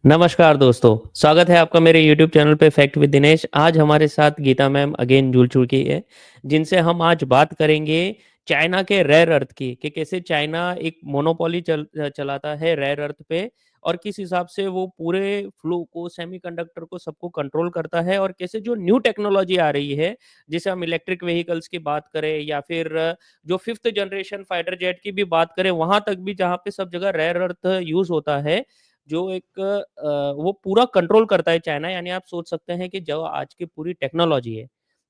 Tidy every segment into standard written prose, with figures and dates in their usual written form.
नमस्कार दोस्तों, स्वागत है आपका मेरे यूट्यूब चैनल पे फैक्ट विद दिनेश। आज हमारे साथ गीता मैम अगेन जुड़ चुकी है, जिनसे हम आज बात करेंगे चाइना के रेयर अर्थ की कि कैसे चाइना एक मोनोपोली चलाता है रेयर अर्थ पे और किस हिसाब से वो पूरे फ्लो को सेमीकंडक्टर को सबको कंट्रोल करता है और कैसे जो न्यू टेक्नोलॉजी आ रही है, जैसे हम इलेक्ट्रिक व्हीकल्स की बात करें या फिर जो फिफ्थ जनरेशन फाइटर जेट की भी बात करें, वहां तक भी जहाँ पे सब जगह रेयर अर्थ यूज होता है, जो एक वो पूरा कंट्रोल करता है चाइना। यानी आप सोच सकते हैं कि जो आज की पूरी टेक्नोलॉजी है,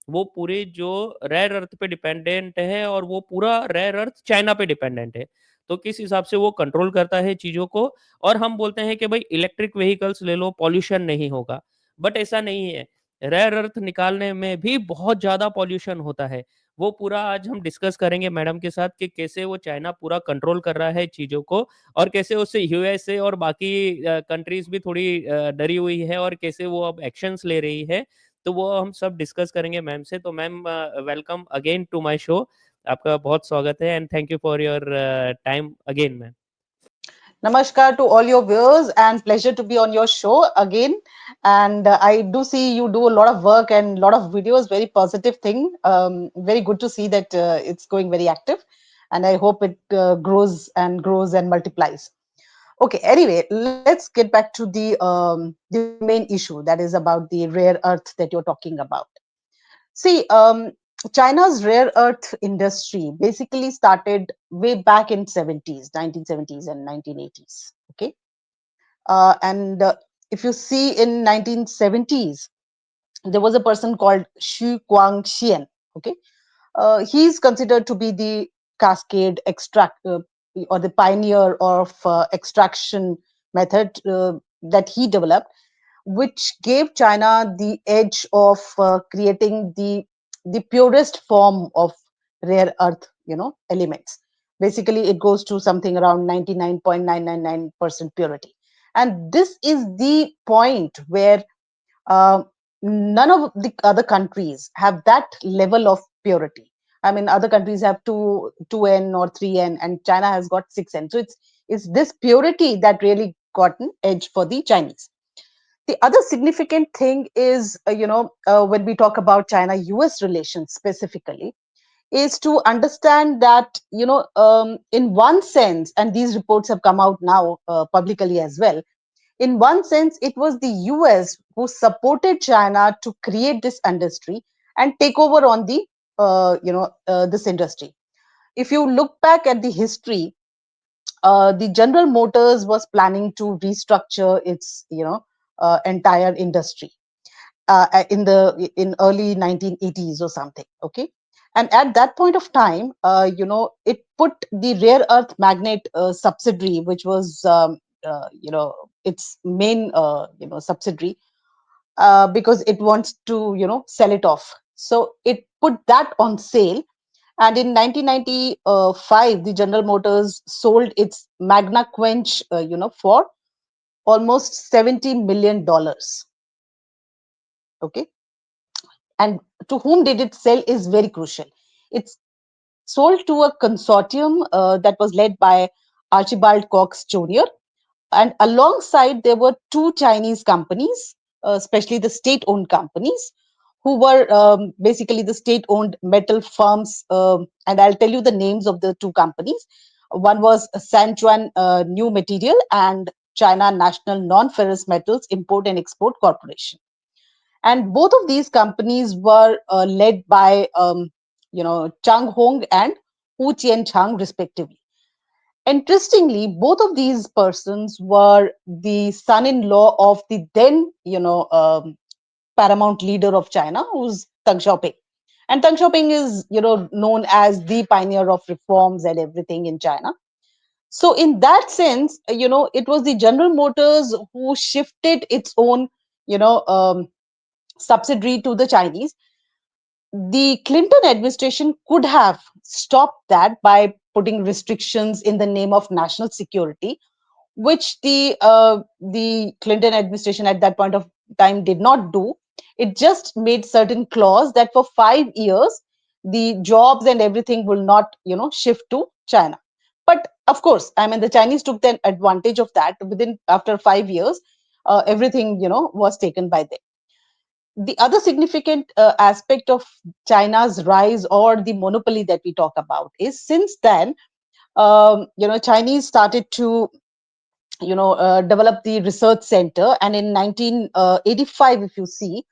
वो पूरी जो रेयर अर्थ पे डिपेंडेंट है और वो पूरा रेयर अर्थ चाइना पे डिपेंडेंट है। तो किस हिसाब से वो कंट्रोल करता है चीज़ों को। और हम बोलते हैं कि भाई इलेक्ट्रिक व्हीकल्स ले लो, पॉल्यूशन नहीं होगा, बट ऐसा नहीं है। रेयर अर्थ निकालने में भी बहुत ज़्यादा पॉल्यूशन होता है। वो पूरा आज हम डिस्कस करेंगे मैडम के साथ कि कैसे वो चाइना पूरा कंट्रोल कर रहा है चीज़ों को और कैसे उससे यूएसए और बाकी कंट्रीज भी थोड़ी डरी हुई है और कैसे वो अब एक्शंस ले रही है। तो वो हम सब डिस्कस करेंगे मैम से। तो ma'am, welcome again to my show. आपका बहुत स्वागत है and thank you for your time again ma'am. Namaskar to all your viewers and pleasure to be on your show again. And I do see you do a lot of work and a lot of videos, very positive thing. Very good to see that it's going very active. And I hope it grows and multiplies. Okay, anyway, let's get back to the main issue that is about the rare earth that you're talking about. See, China's rare earth industry basically started way back in 70s, 1970s and 1980s. Okay, and if you see in 1970s, there was a person called Xu Guangxian. Okay, he's considered to be the cascade extract or the pioneer of extraction method that he developed, which gave China the edge of creating the purest form of rare earth, elements. Basically, it goes to something around 99.999% purity, and this is the point where uh, none of the other countries have that level of purity. I mean, other countries have two n or 3n, and China has got 6n. So it's this purity that really got an edge for the Chinese. The other significant thing is, when we talk about China-US relations specifically, is to understand that, in one sense, and these reports have come out now publicly as well, in one sense, it was the US who supported China to create this industry and take over on this industry. If you look back at the history, the General Motors was planning to restructure its, entire industry in early 1980s or something. Okay, and at that point of time, it put the rare earth magnet subsidiary, which was its main subsidiary, because it wants to sell it off. So it put that on sale, and in 1995, the General Motors sold its Magna Quench, for almost $70 million. Okay, and to whom did it sell is very crucial. It's sold to a consortium that was led by Archibald Cox Jr., and alongside there were two Chinese companies, especially the state-owned companies, who were basically the state-owned metal firms. And I'll tell you the names of the two companies. One was Sanchuan New Material and China National Non-Ferrous Metals Import and Export Corporation. And both of these companies were led by Chang Hong and Hu Chien Chang, respectively. Interestingly, both of these persons were the son-in-law of the then paramount leader of China, who's Deng Xiaoping. And Deng Xiaoping is known as the pioneer of reforms and everything in China. So in that sense, it was the General Motors who shifted its own you know um, subsidiary to the Chinese. The Clinton administration could have stopped that by putting restrictions in the name of national security, which the Clinton administration at that point of time did not do. It just made certain clause that for 5 years the jobs and everything will not shift to China. But of course, I mean, the Chinese took then advantage of that. Within after 5 years, everything, was taken by them. The other significant aspect of China's rise or the monopoly that we talk about is, since then, Chinese started to develop the research center, and in 1985, if you see,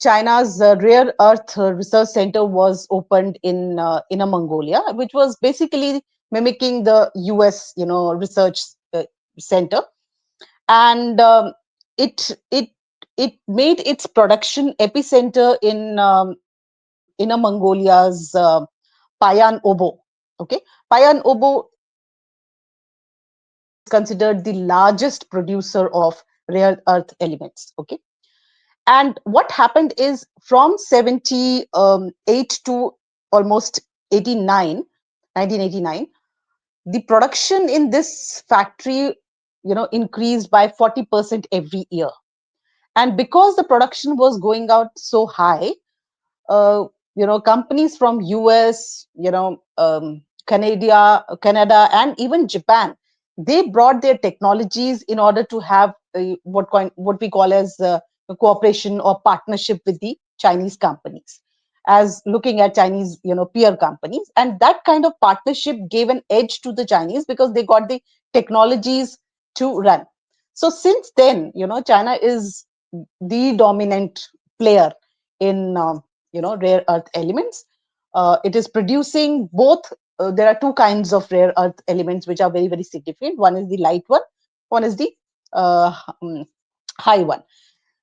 China's rare earth research center was opened in Inner Mongolia, which was basically mimicking the US research center. And it made its production epicenter in Inner Mongolia's Payan Obo. Okay, Payan Obo is considered the largest producer of rare earth elements. Okay, and what happened is, from 78 to almost 89, 1989, the production in this factory, increased by 40% every year. And because the production was going out so high, uh, companies from US, Canada, and even Japan, they brought their technologies in order to have what we call as a cooperation or partnership with the Chinese companies, as looking at Chinese, peer companies. And that kind of partnership gave an edge to the Chinese because they got the technologies to run. So since then, China is the dominant player in rare earth elements. It is producing both. There are two kinds of rare earth elements which are very, very significant. One is the light one is the uh, um, high one.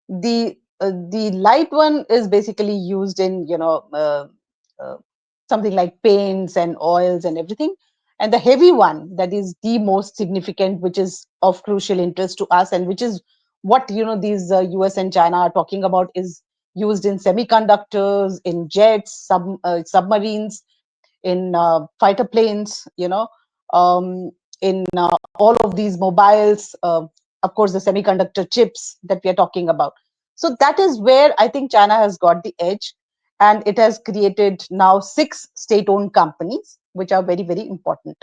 The light one is basically used in uh, something like paints and oils and everything, and the heavy one, that is the most significant, which is of crucial interest to us, and which is what these US and China are talking about, is used in semiconductors, in jets, submarines, in fighter planes, in all of these mobiles, of course, the semiconductor chips that we are talking about. So that is where I think China has got the edge, and it has created now 6 state-owned companies, which are very, very important.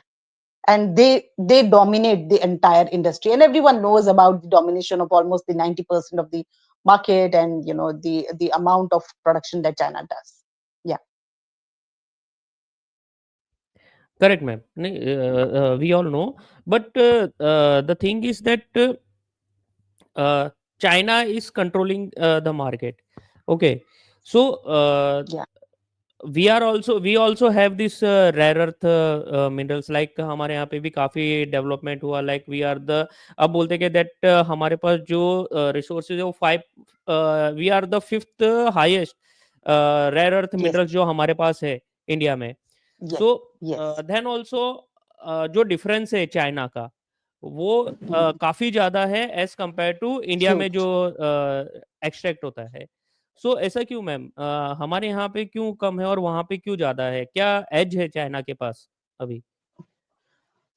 And they dominate the entire industry, and everyone knows about the domination of almost the 90% of the market, and the amount of production that China does. Yeah. Correct, ma'am. We all know, but the thing is that uh, China is controlling the market. Okay, so Yeah. we also have this rare earth minerals, like हमारे यहाँ पे भी काफी development हुआ, like we are the, अब बोलते हैं that हमारे पास जो रिसोर्सेज है वो 5, we are the 5th highest rare earth Yes. Minerals जो हमारे पास है इंडिया में. Yes. So Yes. Then also जो डिफरेंस है चाइना का, वो काफ़ी ज़्यादा है एज़ कंपेयर टू इंडिया में जो Huge. एक्सट्रैक्ट होता है. सो ऐसा क्यों मैम? हमारे यहाँ पे क्यों कम है और वहाँ पे क्यों ज़्यादा है? क्या एज है चाइना के पास अभी?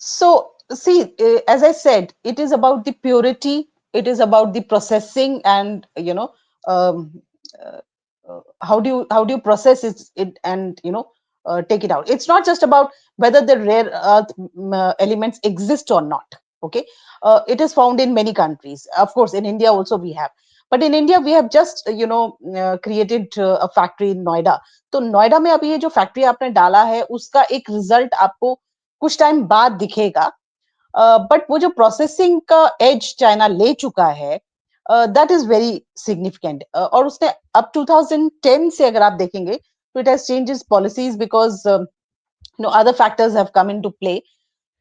So, see, as I said, it is about the purity, it is about the processing, and um, uh, how do you process it, and take it out. It's not just about whether the rare earth elements exist or not. Okay, it is found in many countries. Of course, in India also we have. But in India, we have just created a factory in Noida. तो नोएडा में अभी ये जो factory आपने डाला है, उसका एक रिजल्ट आपको कुछ टाइम बाद दिखेगा. बट वो जो प्रोसेसिंग का एज चाइना ले चुका है, दैट इज वेरी सिग्निफिकेंट. और उसने अब 2010 से अगर आप देखेंगे, तो it has change it's policies, because other factors have come into play.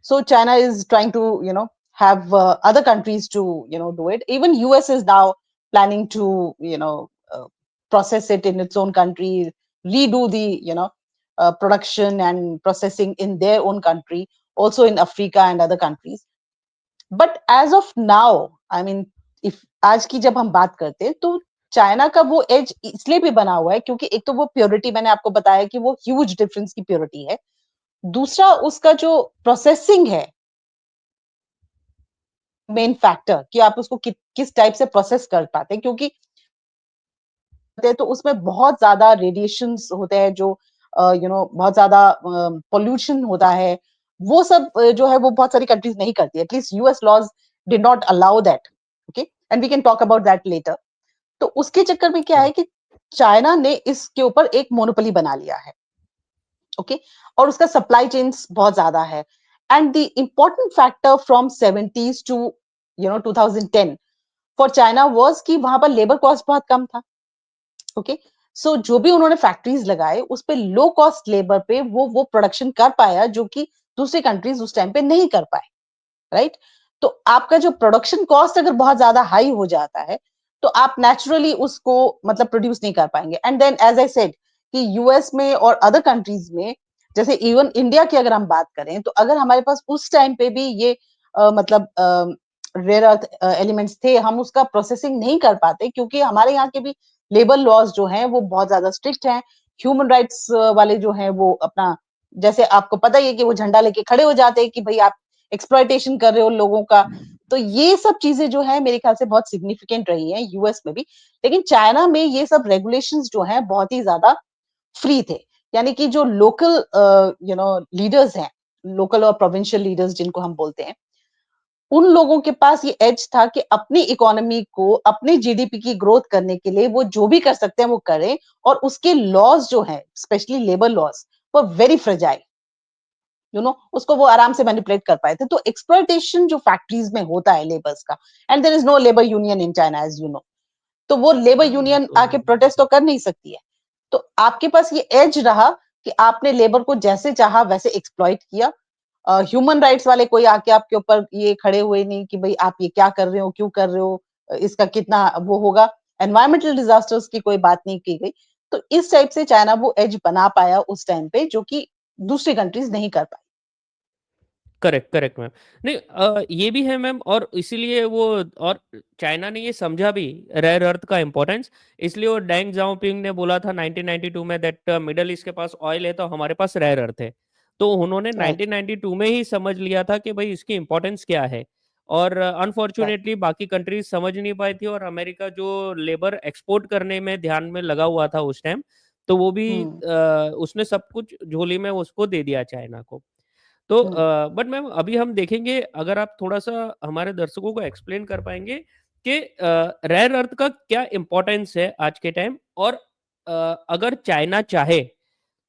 So China is trying to have other countries to do it. Even US is now planning to process it in its own country, redo the production and processing in their own country, also in Africa and other countries. But as of now, I mean, if आज की जब हम बात करते हैं, तो China का वो एज इसलिए भी बना हुआ है क्योंकि एक तो वो प्योरिटी, मैंने आपको बताया कि वो ह्यूज डिफरेंस की प्योरिटी है. दूसरा, उसका जो प्रोसेसिंग है, मेन फैक्टर, कि आप उसको किस टाइप से प्रोसेस कर पाते हैं, क्योंकि तो उसमें बहुत ज्यादा रेडिएशंस होते हैं, जो बहुत ज्यादा पोल्यूशन होता है. वो सब जो है वो बहुत सारी कंट्रीज नहीं करती. At least US laws did not allow that. Okay, and we can talk about that later. तो उसके चक्कर में क्या है करेक्ट, कि चाइना ने इसके ऊपर एक मोनोपोली बना लिया है, ओके, और उसका सप्लाई चेन्स बहुत ज्यादा है। And the important factor from 70s to 2010 for China was कि वहां पर लेबर कॉस्ट बहुत कम था, ओके। सो जो भी उन्होंने फैक्ट्रीज लगाए उस पे लो कॉस्ट लेबर पे वो प्रोडक्शन कर पाया जो कि दूसरी कंट्रीज उस टाइम पे नहीं कर पाए, राइट। तो आपका जो प्रोडक्शन कॉस्ट अगर बहुत ज्यादा हाई हो जाता है तो आप नेचुरली उसको मतलब प्रोड्यूस नहीं कर पाएंगे। And then as I said कि यूएस में और अदर कंट्रीज में, जैसे इवन इंडिया की अगर हम बात करें, तो अगर हमारे पास उस टाइम पे भी ये मतलब रेयर अर्थ एलिमेंट्स थे, हम उसका प्रोसेसिंग नहीं कर पाते क्योंकि हमारे यहाँ के भी लेबर लॉज जो हैं वो बहुत ज्यादा स्ट्रिक्ट हैं। ह्यूमन राइट्स वाले जो हैं वो अपना, जैसे आपको पता ही है कि वो झंडा लेके खड़े हो जाते हैं कि भाई आप एक्सप्लॉयटेशन कर रहे हो लोगों का। तो ये सब चीजें जो है मेरे ख्याल से बहुत सिग्निफिकेंट रही हैं यूएस में भी। लेकिन चाइना में ये सब रेगुलेशंस जो हैं बहुत ही ज्यादा फ्री थे। यानी कि जो लोकल लीडर्स हैं, लोकल और प्रोविंशियल लीडर्स जिनको हम बोलते हैं, उन लोगों के पास ये एज था कि अपनी इकोनॉमी को, अपने जीडीपी की ग्रोथ करने के लिए वो जो भी कर सकते हैं वो करें। और उसके लॉज जो हैं, स्पेशली लेबर लॉज, वो वेरी फ्रेजाइल, उसको वो आराम से मैनिपुलेट कर पाए थे। तो एक्सप्लॉयटेशन जो फैक्ट्रीज में होता है लेबर्स का, and there is no labour union in China as you know, तो वो लेबर हाँ, वो यूनियन तो आके प्रोटेस्ट तो कर नहीं सकती है। तो आपके पास ये एज रहा कि आपने लेबर को जैसे चाहा वैसे एक्सप्लॉइट किया। ह्यूमन राइट्स वाले कोई आके आपके ऊपर ये खड़े हुए नहीं कि भाई आप ये क्या कर रहे हो, क्यों कर रहे हो, इसका कितना वो होगा। एनवायरमेंटल डिजास्टर्स की कोई बात नहीं की गई। तो इस टाइप से चाइना वो एज बना पाया उस टाइम पे जो कि दूसरी कंट्रीज नहीं कर पाई। Correct, correct ma'am. नहीं ये भी है मैम, और इसीलिए वो, और चाइना ने ये समझा भी रेयर अर्थ का इम्पोर्टेंस। इसलिए वो डेंग ज़ाओपिंग ने बोला था 1992 में दैट मिडल ईस्ट के पास ऑयल है तो हमारे पास रेयर अर्थ है। तो उन्होंने राइट, 1992 में ही समझ लिया था कि भाई इसकी इम्पोर्टेंस क्या है। और राइट। अनफॉर्चुनेटली बाकी कंट्रीज समझ नहीं पाई थी, और अमेरिका जो लेबर एक्सपोर्ट करने में ध्यान में लगा हुआ था उस टाइम, तो वो भी हम्म, उसने सब कुछ झोली में उसको दे दिया चाइना को। तो हम्म, बट मैम अभी हम देखेंगे, अगर आप थोड़ा-सा हमारे दर्शकों को एक्सप्लेन कर पाएँगे कि रेयर अर्थ का क्या इम्पोर्टेंस है आज के टाइम, और अगर चाइना चाहे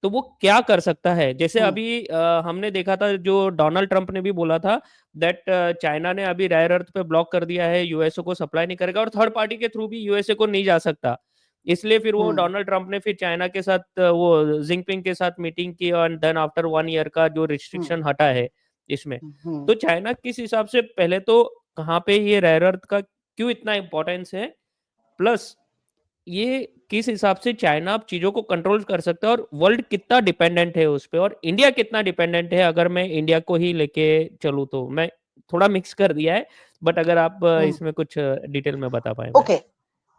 तो वो क्या कर सकता है? जैसे हम्म, अभी हमने देखा था जो डोनाल्ड ट्रम्प ने भी बोला था दैट चाइना ने अभी रेयर अर्थ पे ब्लॉक कर दिया है, यूएसए को सप्लाई नहीं करेगा और थर्ड पार्टी के थ्रू भी यूएसए को नहीं जा सकता। इसलिए फिर वो हम्म, डोनाल्ड ट्रम्प ने फिर चाइना के साथ वो जिनपिंग के साथ मीटिंग की, और देन आफ्टर 1 ईयर का जो हम्म, रिस्ट्रिक्शन हटा है इसमें। हम्म। तो चाइना किस हिसाब से, पहले तो कहाँ पे ये रेयर अर्थ का क्यों इतना इम्पोर्टेंस है? प्लस ये किस हिसाब से चाइना अब चीज़ों को कंट्रोल कर सकता है, और वर्ल्ड कितना डिपेंडेंट है उस पे, और इंडिया कितना डिपेंडेंट है? अगर मैं इंडिया को ही लेके चलूँ तो, मैं थोड़ा मिक्स कर दिया है, बट अगर आप हम्म। इसमें कुछ डिटेल में बता पाएँ मैम। ओके,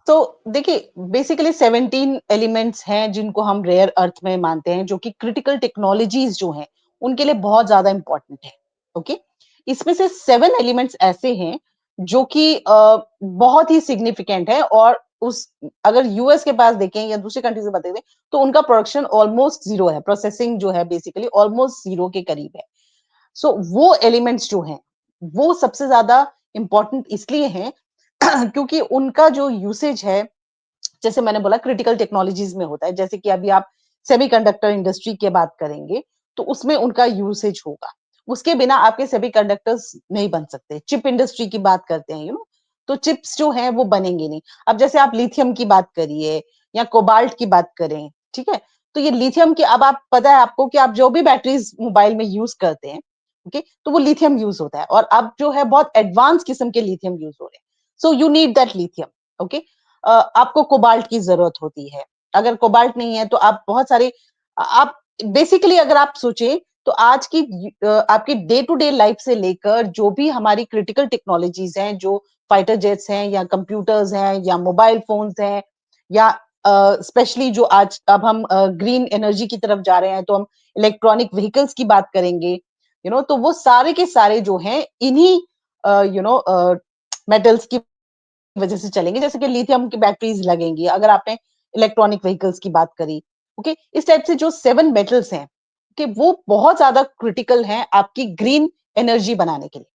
तो देखिए बेसिकली 17 एलिमेंट्स हैं जिनको हम रेयर अर्थ में मानते हैं, जो कि क्रिटिकल टेक्नोलॉजीज जो हैं उनके लिए बहुत ज्यादा इंपॉर्टेंट है, ओके। इसमें से 7 एलिमेंट्स ऐसे हैं जो कि बहुत ही सिग्निफिकेंट है। और उस, अगर यूएस के पास देखें या दूसरी कंट्रीज में देखें तो उनका प्रोडक्शन ऑलमोस्ट जीरो है, प्रोसेसिंग जो है बेसिकली ऑलमोस्ट जीरो के करीब है। सो वो एलिमेंट्स जो हैं वो सबसे ज्यादा इंपॉर्टेंट इसलिए हैं क्योंकि उनका जो यूसेज है, जैसे मैंने बोला क्रिटिकल टेक्नोलॉजीज में होता है। जैसे कि अभी आप सेमीकंडक्टर इंडस्ट्री की बात करेंगे तो उसमें उनका यूसेज होगा। उसके बिना आपके सेमीकंडक्टर्स नहीं बन सकते। चिप इंडस्ट्री की बात करते हैं तो चिप्स जो हैं वो बनेंगे नहीं। अब जैसे आप लिथियम की बात करिए या कोबाल्ट की बात करें, ठीक है। तो ये लिथियम की, अब आप पता है आपको कि आप जो भी बैटरीज मोबाइल में यूज करते हैं, ओके, तो वो लिथियम यूज होता है। और अब जो है बहुत एडवांस किस्म के लिथियम यूज हो रहे हैं। So you need that lithium, okay. आपको कोबाल्ट की जरूरत होती है। अगर कोबाल्ट नहीं है तो आप बहुत सारे, आप बेसिकली अगर आप सोचें तो आज की आपकी डे टू डे लाइफ से लेकर जो भी हमारी क्रिटिकल टेक्नोलॉजीज हैं, जो फाइटर जेट्स हैं या कंप्यूटर्स हैं या मोबाइल फोन्स हैं या स्पेशली जो आज अब हम ग्रीन एनर्जी की तरफ जा रहे हैं तो हम इलेक्ट्रॉनिक व्हीकल्स की बात करेंगे, तो वो सारे के सारे जो हैं इन्हीं मेटल्स की वजह से चलेंगे। जैसे कि लिथियम की बैटरीज लगेंगी अगर आपने इलेक्ट्रॉनिक व्हीकल्स की बात करी, ओके। इस टाइप से जो 7 मेटल्स हैं, कि वो बहुत ज्यादा क्रिटिकल हैं आपकी ग्रीन एनर्जी बनाने के लिए।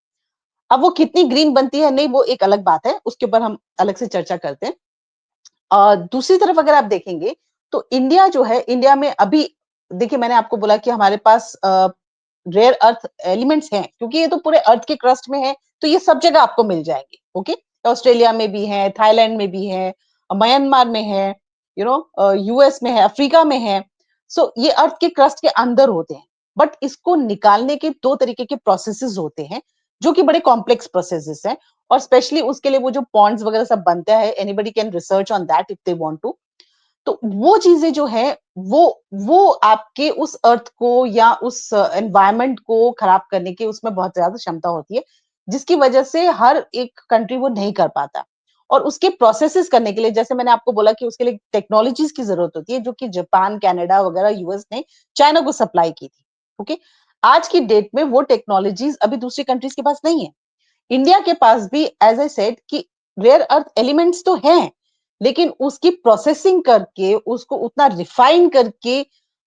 अब वो कितनी ग्रीन बनती है नहीं, वो एक अलग बात है, उसके ऊपर हम अलग से चर्चा करते हैं। दूसरी तरफ अगर आप देखेंगे तो इंडिया जो है, इंडिया में अभी देखिए मैंने आपको बोला कि हमारे पास रेयर अर्थ एलिमेंट्स हैं, क्योंकि ये तो पूरे अर्थ के क्रस्ट में है, तो ये सब जगह आपको मिल जाएंगे। ओके, ऑस्ट्रेलिया में भी है, थाईलैंड में भी है, म्यांमार में है, यूएस में है, अफ्रीका में है। सो ये अर्थ के क्रस्ट के अंदर होते हैं, बट इसको निकालने के दो तरीके के प्रोसेसेस होते हैं, जो कि बड़े कॉम्प्लेक्स प्रोसेसेस हैं। और स्पेशली उसके लिए वो जो पॉन्ड्स वगैरह सब बनता है, anybody can research on that if they want to. तो वो चीजें जो है वो आपके उस अर्थ को या उस एनवायरनमेंट को खराब करने की उसमें बहुत ज्यादा क्षमता होती है, जिसकी वजह से हर एक कंट्री वो नहीं कर पाता। और उसके प्रोसेसेस करने के लिए, जैसे मैंने आपको बोला कि उसके लिए टेक्नोलॉजीज की जरूरत होती है, जो कि जापान, कनाडा वगैरह, यूएस ने चाइना को सप्लाई की थी। ओके, आज की डेट में वो टेक्नोलॉजीज अभी दूसरी कंट्रीज के पास नहीं है। इंडिया के पास भी एज आई सेड कि रेयर अर्थ एलिमेंट्स तो हैं, लेकिन उसकी प्रोसेसिंग करके उसको उतना रिफाइन करके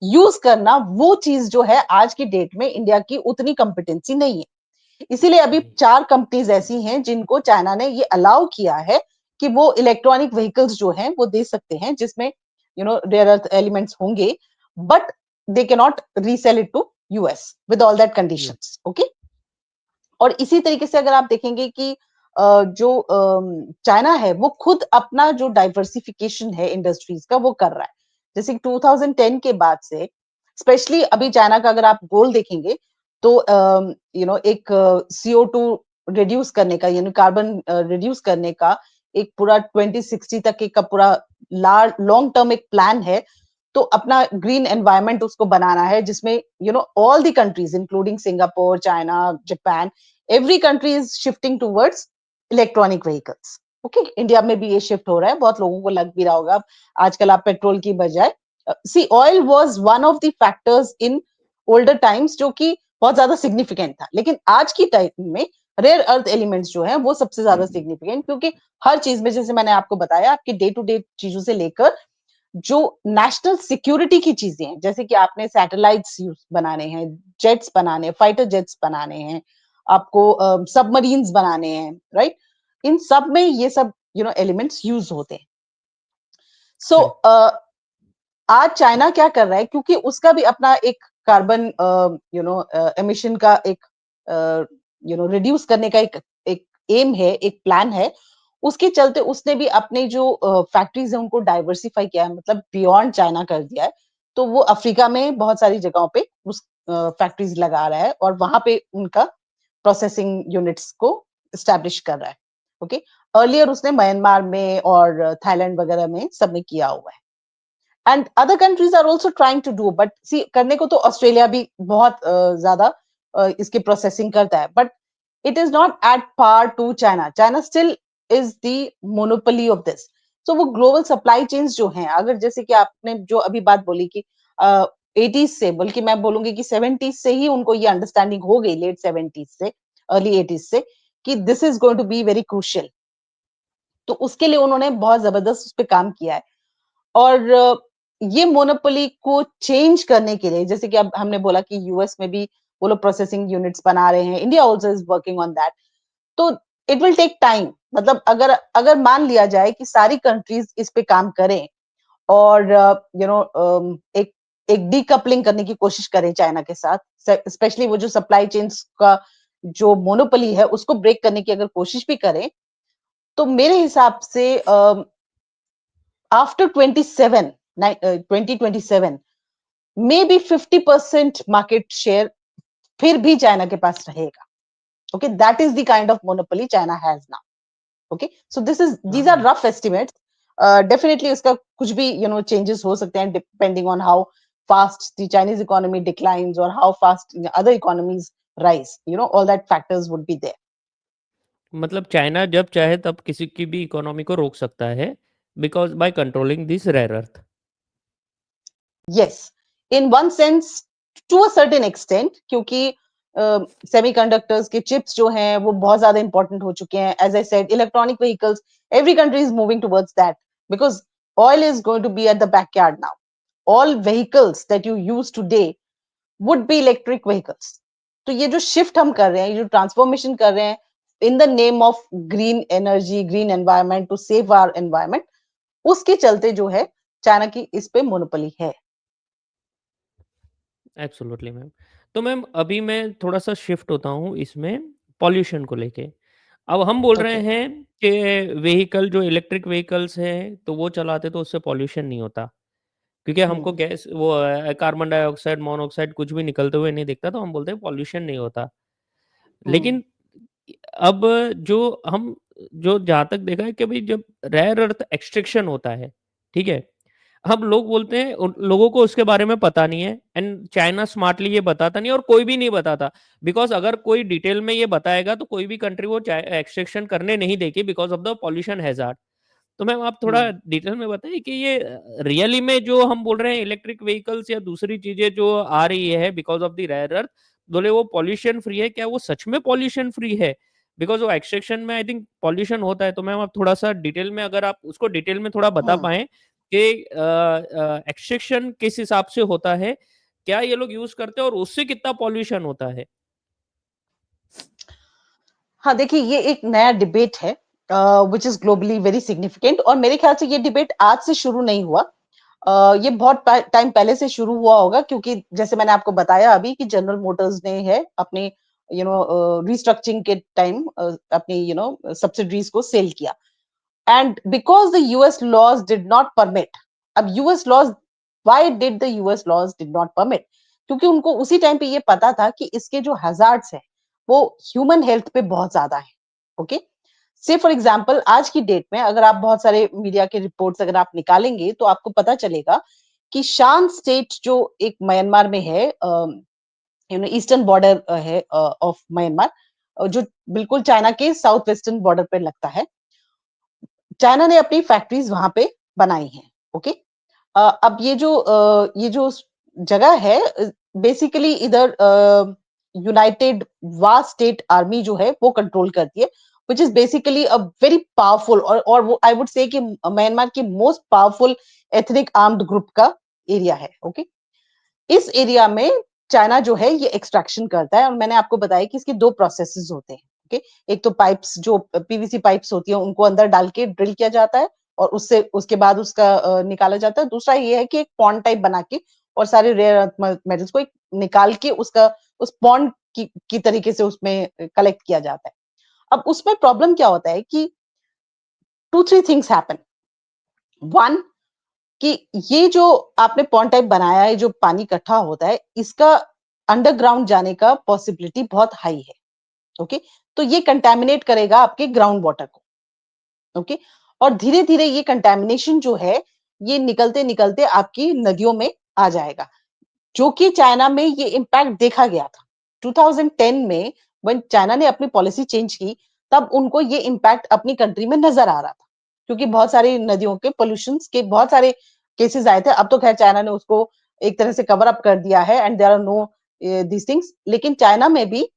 यूज करना, वो चीज जो है आज की डेट में इंडिया की उतनी कॉम्पिटेंसी नहीं है। इसीलिए अभी 4 कंपनीज ऐसी हैं जिनको चाइना ने ये अलाउ किया है कि वो इलेक्ट्रॉनिक व्हीकल्स जो हैं वो दे सकते हैं, जिसमें रेयर अर्थ एलिमेंट्स होंगे, but they can not resell it to US with all that conditions. Okay, और इसी तरीके से अगर आप देखेंगे कि जो चाइना है वो खुद अपना जो डाइवर्सिफिकेशन है इंडस्ट्रीज का वो कर रहा है। जैसे 2010 के बाद से स्पेशली अभी चाइना का अगर आप गोल देखेंगे तो एक CO2 रिड्यूस करने का, यानी कार्बन रिड्यूस करने का एक पूरा 2060 तक का पूरा लॉन्ग टर्म एक प्लान है। तो अपना ग्रीन एनवायरनमेंट उसको बनाना है, जिसमें all the countries including Singapore, China, Japan, every country is shifting towards electronic vehicles. Okay, India में भी ये शिफ्ट हो रहा है, बहुत लोगों को लग भी रहा होगा आजकल आप पेट्रोल की बजाय sea oil was one of the factors in older times जो कि बहुत ज्यादा सिग्निफिकेंट था, लेकिन आज की टाइम में रेयर अर्थ एलिमेंट्स जो है वो सबसे ज्यादा सिग्निफिकेंट, क्योंकि हर चीज में, जैसे मैंने आपको बताया, आपके डे टू डे चीजों से लेकर जो नेशनल सिक्योरिटी की चीजें हैं, जैसे कि आपने सैटेलाइट्स बनाने हैं, जेट्स बनाने, फाइटर जेट्स बनाने हैं, आपको सबमरीन्स बनाने हैं, राइट, इन सब में ये सब एलिमेंट्स यूज होते हैं। सो आज चाइना क्या कर रहा है, क्योंकि उसका भी अपना एक कार्बन एमिशन का एक रिड्यूस करने का एक एम है, एक प्लान है। उसके चलते उसने भी अपने जो फैक्ट्रीज है उनको डाइवर्सिफाई किया है, मतलब बियॉन्ड चाइना कर दिया है। तो वो अफ्रीका में बहुत सारी जगहों पे उस फैक्ट्रीज लगा रहा है और वहां पे उनका प्रोसेसिंग यूनिट्स को स्टैब्लिश कर रहा है। ओके, अर्लियर उसने म्यांमार में और थाईलैंड वगैरह में सब में किया हुआ है। And other countries are also trying to do, but see करने को तो ऑस्ट्रेलिया भी बहुत ज्यादा इसकी प्रोसेसिंग करता है, but it is not at par to China. China still is the monopoly of this. So वो ग्लोबल सप्लाई चेन्स जो हैं, अगर जैसे कि आपने जो अभी बात बोली कि 80s से, बल्कि मैं बोलूंगी कि 70s से ही उनको ये अंडरस्टैंडिंग हो गई, लेट 70s से अर्ली 80s से, कि this is going to be very crucial. तो उसके लिए उन्होंने बहुत जबरदस्त उस पर काम किया है। और ये मोनोपोली को चेंज करने के लिए, जैसे कि अब हमने बोला कि यूएस में भी वो लोग प्रोसेसिंग यूनिट्स बना रहे हैं, India also is working on that. तो इट विल टेक टाइम। मतलब अगर अगर मान लिया जाए कि सारी कंट्रीज इस पे काम करें और एक एक डीकपलिंग करने की कोशिश करें चाइना के साथ, स्पेशली वो जो सप्लाई चेन्स का जो मोनोपोली है उसको ब्रेक करने की अगर कोशिश भी करें, तो मेरे हिसाब से after 2027 may be 50% market share फिर भी चाइना के पास रहेगा। Okay, that is the kind of monopoly China has now. Okay, so these are rough estimates. Definitely उसका कुछ भी चेंजेस हो सकते हैं depending on how fast the Chinese economy declines और how fast other economies rise, all that factors would be there. मतलब China जब चाहे तब किसी की भी इकोनॉमी को रोक सकता है, because by controlling this rare earth. yes, in one sense, to a certain extent, क्योंकि सेमीकंडक्टर्स के चिप्स जो हैं वो बहुत ज्यादा इंपॉर्टेंट हो चुके हैं। As I said, electronic vehicles, every country is moving towards that, because oil is going to be at the backyard now. All vehicles that you use today would be electric vehicles. तो ये जो shift हम कर रहे हैं, ये जो transformation कर रहे हैं in the name of green energy, green environment, to save our environment, उसके चलते जो है चाइना की इस पे मोनोपोली है। Absolutely ma'am. तो मैम अभी मैं थोड़ा-सा शिफ्ट होता हूँ इसमें पॉल्यूशन को लेके। अब हम बोल रहे ओके। हैं कि व्हीकल जो इलेक्ट्रिक व्हीकल्स हैं, तो वो चलाते तो उससे पॉल्यूशन नहीं होता। क्योंकि हमको हम्म। गैस वो कार्बन डाइऑक्साइड, मोनोऑक्साइड कुछ भी निकलते हुए नहीं दिखता, तो हम बोलते हैं पॉल्यूशन नहीं होता। हम्म। लेकिन अब जो हम जो जहाँ तक देखा है कि भई जब रेयर अर्थ एक्सट्रैक्शन होता है, ठीक है? अब लोग बोलते हैं उन लोगों को उसके बारे में पता नहीं है एंड चाइना स्मार्टली ये बताता नहीं है और कोई भी नहीं बताता। बिकॉज़ अगर कोई डिटेल में ये बताएगा तो कोई भी कंट्री वो एक्सट्रैक्शन करने नहीं देगी because of the pollution hazard. तो मैम आप थोड़ा हम्म। डिटेल में बताइए कि ये रियली में जो हम बोल रहे हैं इलेक्ट्रिक व्हीकल्स या दूसरी चीज़ें जो आ रही है because of the rare earth, बोले वो पॉल्यूशन फ्री है, क्या वो सच में पॉल्यूशन फ्री है? बिकॉज़ वो एक्सट्रैक्शन में आई थिंक पॉल्यूशन होता है, तो मैम आप थोड़ा-सा डिटेल में अगर आप उसको डिटेल में थोड़ा बता हम्म। पाएँ कि एक्सट्रैक्शन किस हिसाब से होता है? क्या ये लोग यूज़ करते हैं और उससे कितना पॉल्यूशन होता है? हाँ, देखिए ये एक नया डिबेट है which is globally very significant, और मेरे ख्याल से ये डिबेट आज से शुरू नहीं हुआ। ये बहुत टाइम पहले से शुरू हुआ होगा, क्योंकि जैसे मैंने आपको बताया अभी कि जनरल मोटर्स ने है अपने रिस्ट्रक्चरिंग के टाइम अपनी सब्सिडीज को सेल किया, and because the US laws did not permit. अब US laws, why did the US laws did not permit? क्योंकि उनको उसी टाइम पे ये पता था कि इसके जो हैजार्ड्स है वो ह्यूमन हेल्थ पे बहुत ज्यादा है। ओके, से फॉर एग्जाम्पल आज की डेट में अगर आप बहुत सारे मीडिया के रिपोर्ट्स अगर आप निकालेंगे तो आपको पता चलेगा कि शान स्टेट जो एक म्यांमार में है, ईस्टर्न बॉर्डर है ऑफ म्यांमार, जो बिल्कुल चाइना के साउथ वेस्टर्न बॉर्डर पे लगता है। चाइना ने अपनी फैक्ट्रीज वहां पे बनाई हैं। ओके, अब ये जो जगह है, बेसिकली इधर यूनाइटेड वास्ट स्टेट आर्मी जो है वो कंट्रोल करती है, which is basically a very powerful, और वो आई वुड से कि म्यांमार की most powerful ethnic armed group का एरिया है। ओके, इस एरिया में चाइना जो है ये एक्सट्रैक्शन करता है, और मैंने आपको बताया कि इसके दो प्रोसेसेस होते हैं। ओके, एक तो पाइप्स, जो पीवीसी पाइप्स होती है उनको अंदर डाल के ड्रिल किया जाता है और उससे उसके बाद उसका निकाला जाता है। दूसरा ये है कि एक पॉन्ड टाइप बना के और सारे रेयर अर्थ मेटल्स को निकाल के उसका उस पॉन्ड की तरीके से उसमें कलेक्ट किया जाता है। अब उसमें प्रॉब्लम क्या होता है कि two three things happen. One, कि ये जो आपने पॉन्ड टाइप बनाया है, जो पानी इकट्ठा होता है, इसका अंडरग्राउंड जाने का पॉसिबिलिटी बहुत हाई है। ओके, तो ये कंटेमिनेट करेगा आपके ग्राउंड वाटर को। ओके, और धीरे धीरे ये कंटेमिनेशन जो है ये निकलते निकलते आपकी नदियों में आ जाएगा, जो कि चाइना में ये इम्पैक्ट देखा गया था 2010 में। व्हेन चाइना ने अपनी पॉलिसी चेंज की, तब उनको ये इम्पैक्ट अपनी कंट्री में नजर आ रहा था, क्योंकि बहुत सारी नदियों के पोल्यूशन के बहुत सारे केसेस आए थे। अब तो खैर चाइना ने उसको एक तरह से कवर अप कर दिया है and there are no these things, लेकिन चाइना में भी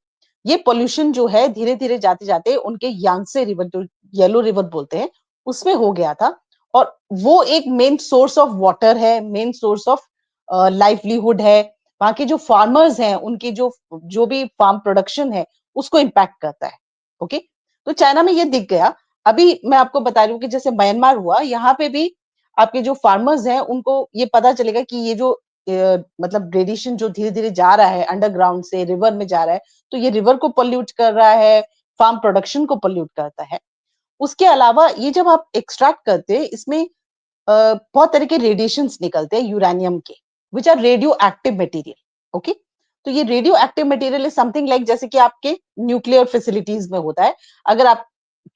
ये पोल्यूशन जो है धीरे धीरे जाते जाते उनके यांगसे रिवर, जो येलो रिवर बोलते हैं, उसमें हो गया था। और वो एक मेन सोर्स ऑफ वाटर है, मेन सोर्स ऑफ लाइवलीहुड है। वहां के जो फार्मर्स हैं उनकी जो जो भी फार्म प्रोडक्शन है उसको इम्पैक्ट करता है। ओके, तो चाइना में ये दिख गया। अभी मैं आपको बता रही हूँ कि जैसे म्यांमार हुआ, यहाँ पे भी आपके जो फार्मर्स हैं उनको ये पता चलेगा कि ये जो मतलब रेडिएशन जो धीरे धीरे जा रहा है अंडरग्राउंड से रिवर में जा रहा है, तो ये रिवर को पोल्यूट कर रहा है, फार्म प्रोडक्शन को पोल्यूट करता है। उसके अलावा ये जब आप एक्सट्रैक्ट करते हैं, इसमें बहुत तरह के रेडिएशंस निकलते हैं यूरेनियम के, which are radioactive material. Okay, तो ये radioactive material is something like जैसे कि आपके न्यूक्लियर फैसिलिटीज में होता है। अगर आप,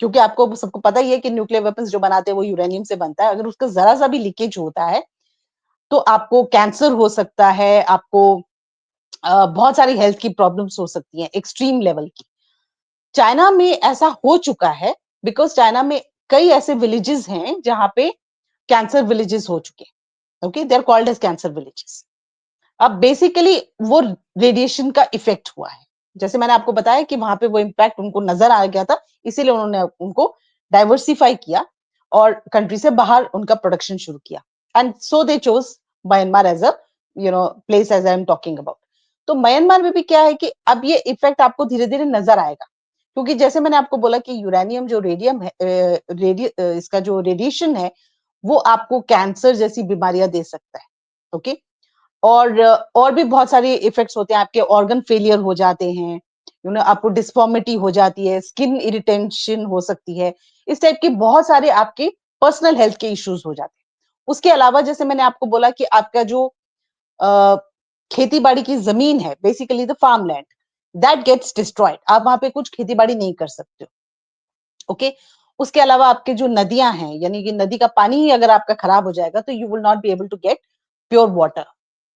क्योंकि आपको सबको पता ही है कि न्यूक्लियर वेपन्स जो बनाते हैं वो यूरेनियम से बनता है, अगर उसका जरा सा भी लीकेज होता है तो आपको कैंसर हो सकता है, आपको बहुत सारी हेल्थ की प्रॉब्लम्स हो सकती हैं एक्सट्रीम लेवल की। चाइना में ऐसा हो चुका है, बिकॉज चाइना में कई ऐसे विलेजेस हैं जहां पे कैंसर विलेजेस हो चुके हैं। Okay, they are called as cancer villages. अब बेसिकली वो रेडिएशन का इफेक्ट हुआ है। जैसे मैंने आपको बताया कि वहां पे वो इम्पैक्ट उनको नजर आ गया था, इसीलिए उन्होंने उनको डाइवर्सिफाई किया और कंट्री से बाहर उनका प्रोडक्शन शुरू किया, and so they chose Myanmar as a place as I am talking about. तो म्यांमार में भी क्या है कि अब ये इफेक्ट आपको धीरे धीरे नजर आएगा, क्योंकि जैसे मैंने आपको बोला कि यूरेनियम जो रेडियम है, इसका जो रेडिएशन है वो आपको कैंसर जैसी बीमारियां दे सकता है। ओके, और भी बहुत सारे इफेक्ट्स होते हैं, आपके ऑर्गन फेलियर हो जाते हैं, आपको डिस्फॉर्मिटी हो जाती है, स्किन इरिटेशन हो सकती है, इस टाइप के बहुत सारे आपके पर्सनल हेल्थ के इश्यूज हो जाते हैं। उसके अलावा जैसे मैंने आपको बोला कि आपका जो खेती बाड़ी की जमीन है, basically the farm land, that gets destroyed, आप वहां पे कुछ खेती बाड़ी नहीं कर सकते हो। ओके, उसके अलावा आपके जो नदियां हैं, यानी कि नदी का पानी ही अगर आपका खराब हो जाएगा तो you will not be able to get pure water.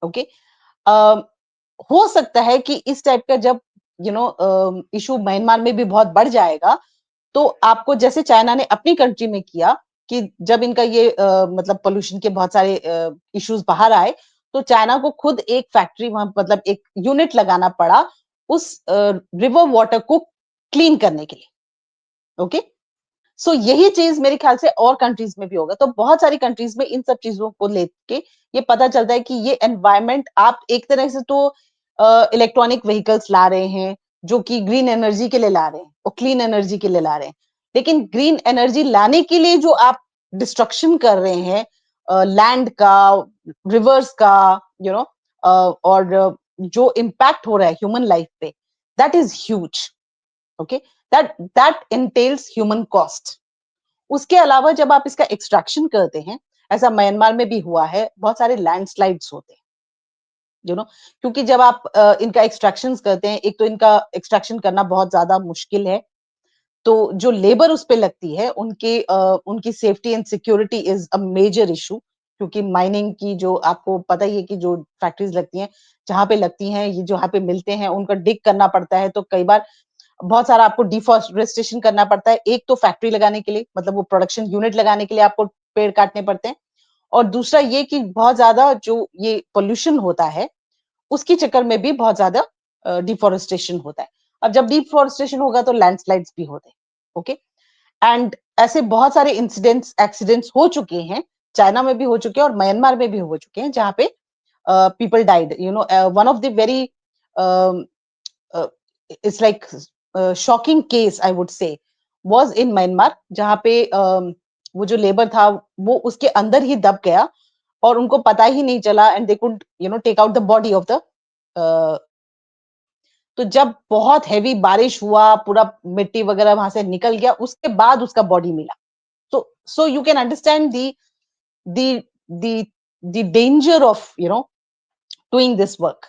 Okay, हो सकता है कि इस टाइप का जब इशू म्यांमार में भी बहुत बढ़ जाएगा, तो आपको जैसे चाइना ने अपनी कंट्री में किया कि जब इनका ये मतलब पोल्यूशन के बहुत सारे इश्यूज बाहर आए, तो चाइना को खुद एक फैक्ट्री वहां, मतलब एक यूनिट लगाना पड़ा उस रिवर वाटर को क्लीन करने के लिए। ओके, सो यही चीज मेरे ख्याल से और कंट्रीज में भी होगा। तो बहुत सारी कंट्रीज में इन सब चीजों को लेके ये पता चलता है कि ये एनवायरमेंट, आप एक तरह से तो इलेक्ट्रॉनिक व्हीकल्स ला रहे हैं जो कि ग्रीन एनर्जी के लिए ला रहे हैं और क्लीन एनर्जी के लिए ला रहे हैं, लेकिन ग्रीन एनर्जी लाने के लिए जो आप डिस्ट्रक्शन कर रहे हैं लैंड का, रिवर्स का, यू नो और जो इम्पैक्ट हो रहा है ह्यूमन लाइफ पे, that is huge. Okay, that entails human cost. उसके अलावा जब आप इसका एक्सट्रैक्शन करते हैं, ऐसा म्यांमार में भी हुआ है, बहुत सारे लैंडस्लाइड्स होते हैं, क्योंकि जब आप इनका एक्सट्रैक्शन करते हैं, एक तो इनका एक्सट्रैक्शन करना बहुत ज्यादा मुश्किल है, तो जो लेबर उस पे लगती है, उनकी safety and security is a major issue. क्योंकि माइनिंग की जो आपको पता ही है कि जो फैक्ट्रीज लगती हैं, जहां पे लगती हैं, ये जहां पे मिलते हैं, उनका डिग करना पड़ता है, तो कई बार बहुत सारा आपको डिफॉरेस्टेशन करना पड़ता है। एक तो फैक्ट्री लगाने के लिए, मतलब वो प्रोडक्शन यूनिट लगाने के लिए आपको पेड़ काटने पड़ते हैं, और दूसरा ये कि बहुत ज्यादा जो ये पोल्यूशन होता है, उसके चक्कर में भी बहुत ज्यादा डिफॉरेस्टेशन होता है। अब जब डिफॉरेस्टेशन होगा तो लैंडस्लाइड्स भी होते हैं। ओके, एंड ऐसे बहुत सारे इंसिडेंट्स, एक्सीडेंट्स हो चुके हैं, चाइना में भी हो चुके हैं और म्यांमार में भी हो चुके हैं, जहाँ पे people died. One of the very it's like shocking case I would say was in Myanmar, जहाँ पे वो जो लेबर था वो उसके अंदर ही दब गया और उनको पता ही नहीं चला, and they could take out the body of the. तो जब बहुत हैवी बारिश हुआ, पूरा मिट्टी वगैरह वहां से निकल गया, उसके बाद उसका बॉडी मिला। So you can understand the the the danger of doing this work.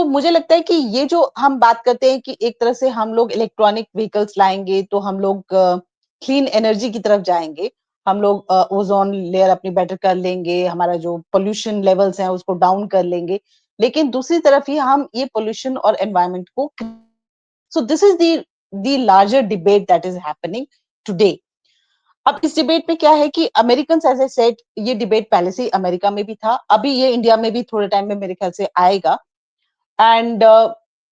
मुझे लगता है कि ये जो हम बात करते हैं कि एक तरह से हम लोग इलेक्ट्रॉनिक व्हीकल्स लाएंगे तो हम लोग क्लीन एनर्जी की तरफ जाएंगे, हम लोग ओजोन लेयर अपनी बेटर कर लेंगे, हमारा जो पोल्यूशन लेवल्स हैं उसको डाउन कर लेंगे, लेकिन दूसरी तरफ ही हम ये पोल्यूशन और एनवायरनमेंट को, so this is the larger debate that is happening today. अब इस डिबेट में क्या है कि अमेरिकन, एज आई सेड, ये डिबेट पहले से ही अमेरिका में भी था, अभी ये इंडिया में भी थोड़े टाइम में मेरे ख्याल से आएगा, and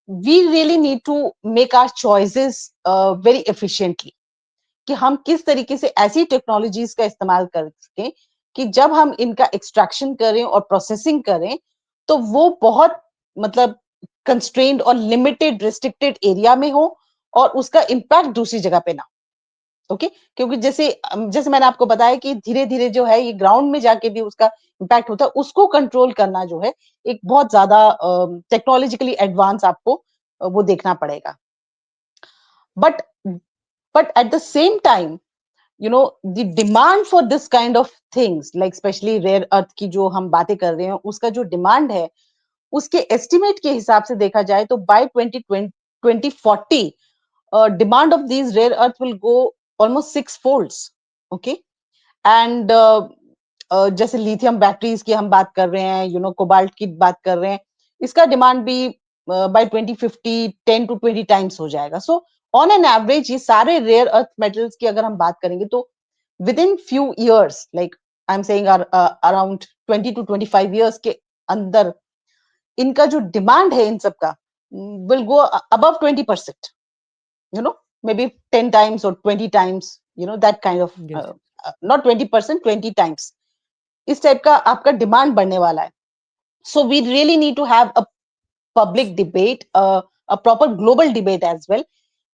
we really need to make our choices very efficiently, कि हम किस तरीके से ऐसी टेक्नोलॉजीज का इस्तेमाल कर सकें कि जब हम इनका एक्सट्रैक्शन करें और प्रोसेसिंग करें तो वो बहुत, मतलब कंस्ट्रेन्ड और लिमिटेड रिस्ट्रिक्टेड एरिया में हो और उसका इम्पैक्ट दूसरी जगह पे ना। ओके, क्योंकि जैसे जैसे मैंने आपको बताया कि धीरे धीरे जो है ये ग्राउंड में जाके भी उसका इम्पैक्ट होता है, उसको कंट्रोल करना जो है एक बहुत ज्यादा टेक्नोलॉजिकली एडवांस आपको वो देखना पड़ेगा। But but at the same time, the demand for this kind of things, like especially rare earth की जो हम बातें कर रहे हैं, उसका जो डिमांड है, उसके एस्टिमेट के हिसाब से देखा जाए तो bye 2040 demand of these rare earth will go almost 6 folds. Okay, and जैसे लिथियम बैटरीज की हम बात कर रहे हैं, कोबाल्ट की बात कर रहे हैं, इसका डिमांड भी बाय 2050 10 to 20 times हो जाएगा। सो ऑन एन एवरेज ये सारे रेयर अर्थ मेटल्स की अगर हम बात करेंगे तो with in few years, like I am saying around 20 to 25 years के अंदर, इनका जो डिमांड है इन सब का will go above 20%, maybe 10 times or 20 times, that kind of Yes. not 20%, 20 times, इस टाइप का आपका डिमांड बढ़ने वाला है। So we really need to have a public debate, a proper global debate as well,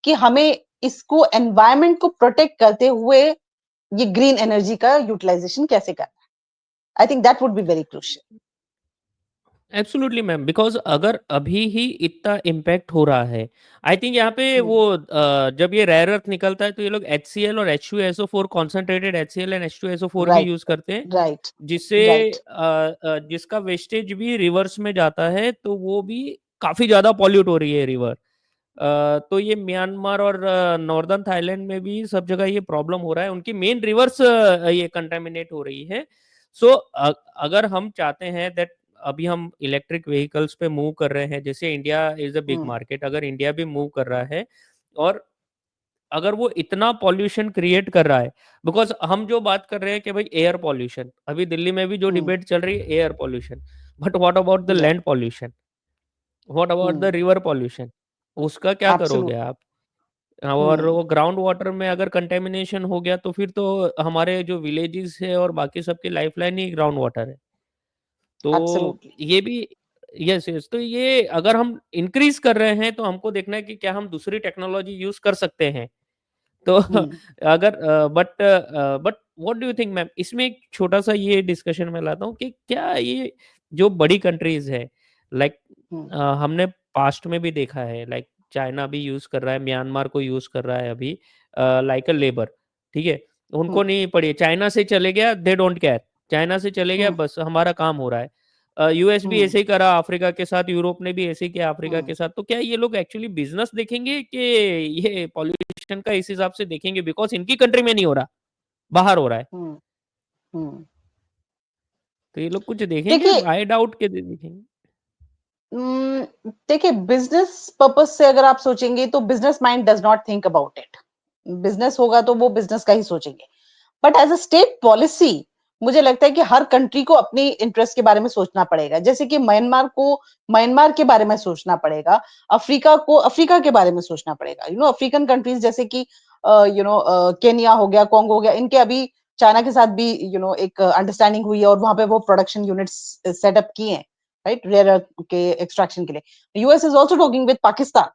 कि हमें इसको एनवायरमेंट को प्रोटेक्ट करते हुए ये ग्रीन एनर्जी का यूटिलाइजेशन कैसे करना है. I think that would be very crucial. Absolutely ma'am, because अगर अभी ही इतना इम्पैक्ट हो रहा है, आई थिंक यहाँ पे वो जब ये रेयर अर्थ निकलता है तो ये लोग HCl और H2SO4, concentrated HCl and H2SO4 भी राइट, यूज़ करते हैं, राइट, जिससे राइट. जिसका वेस्टेज भी रिवर्स में जाता है, तो वो भी काफ़ी ज़्यादा पॉल्यूट हो रही है रिवर। तो ये म्यांमार और नॉर्दर्न थाईलैंड में भी सब जगह ये प्रॉब्लम हो रहा है, उनकी मेन रिवर्स ये कंटामिनेट हो रही है। सो अगर हम चाहते हैं दैट अभी हम इलेक्ट्रिक व्हीकल्स पे मूव कर रहे हैं, जैसे India is a big hmm, market, अगर इंडिया भी मूव कर रहा है और अगर वो इतना पॉल्यूशन क्रिएट कर रहा है, बिकॉज़ हम जो बात कर रहे हैं कि भाई एयर पॉल्यूशन, अभी दिल्ली में भी जो हम्म, डिबेट चल रही है air pollution, but what about the या, land pollution? What about the hmm, river pollution? उसका क्या करोगे एब्सोल्युटली. आप? और हम्म, वो ग्राउंड वाटर में अगर कंटेमिनेशन हो गया तो फिर तो हमारे जो विलेजेस है और बाकी सबकी लाइफलाइन ही ग्राउंड वाटर है। तो एब्सोल्युटली. ये भी यस, यस, तो ये अगर हम इंक्रीज़ कर रहे हैं तो हमको देखना है कि क्या हम दूसरी टेक्नोलॉजी यूज़ कर सकते हैं। तो हम्म, अगर but what do you think ma'am, इसमें एक छोटा-सा ये डिस्कशन मैं लाता हूँ कि क्या ये जो बड़ी कंट्रीज़ है लाइक हम्म, हमने पास्ट में भी देखा है, लाइक चाइना भी यूज़ कर रहा है, म्यांमार को यूज़ कर रहा है अभी लाइक अ लेबर, ठीक है? उनको हम्म, नहीं पड़ी, चाइना से चले गया दे डोंट केयर, चाइना से चले गया हम्म, बस हमारा काम हो रहा है। यूएस भी हम्म, ऐसे ही करा अफ्रीका के साथ, यूरोप ने भी ऐसे ही किया अफ्रीका हम्म, के साथ। तो क्या ये लोग एक्चुअली बिज़नेस देखेंगे कि ये पॉल्यूशन का इस हिसाब से देखेंगे, बिकॉज़ इनकी कंट्री में नहीं हो रहा, बाहर हो रहा है। हम्म, हम्म. तो ये लोग कुछ देखेंगे? देखिए, आई डाउट के देखेंगे। देखिए, बिजनेस पर्पस से अगर आप सोचेंगे तो business mind does not think about it. Business होगा तो वो बिजनेस का ही सोचेंगे. But as a state policy मुझे लगता है कि हर कंट्री को अपनी इंटरेस्ट के बारे में सोचना पड़ेगा. जैसे कि म्यांमार को म्यांमार के बारे में सोचना पड़ेगा, अफ्रीका को अफ्रीका के बारे में सोचना पड़ेगा. अफ्रीकन कंट्रीज जैसे कि केनिया हो गया, कॉन्गो हो गया, इनके अभी चाइना के साथ भी एक अंडरस्टैंडिंग हुई है और वहां पे वो प्रोडक्शन यूनिट्स सेटअप किए हैं, राइट, रेयर अर्थ के एक्सट्रैक्शन के लिए. US is also talking with Pakistan.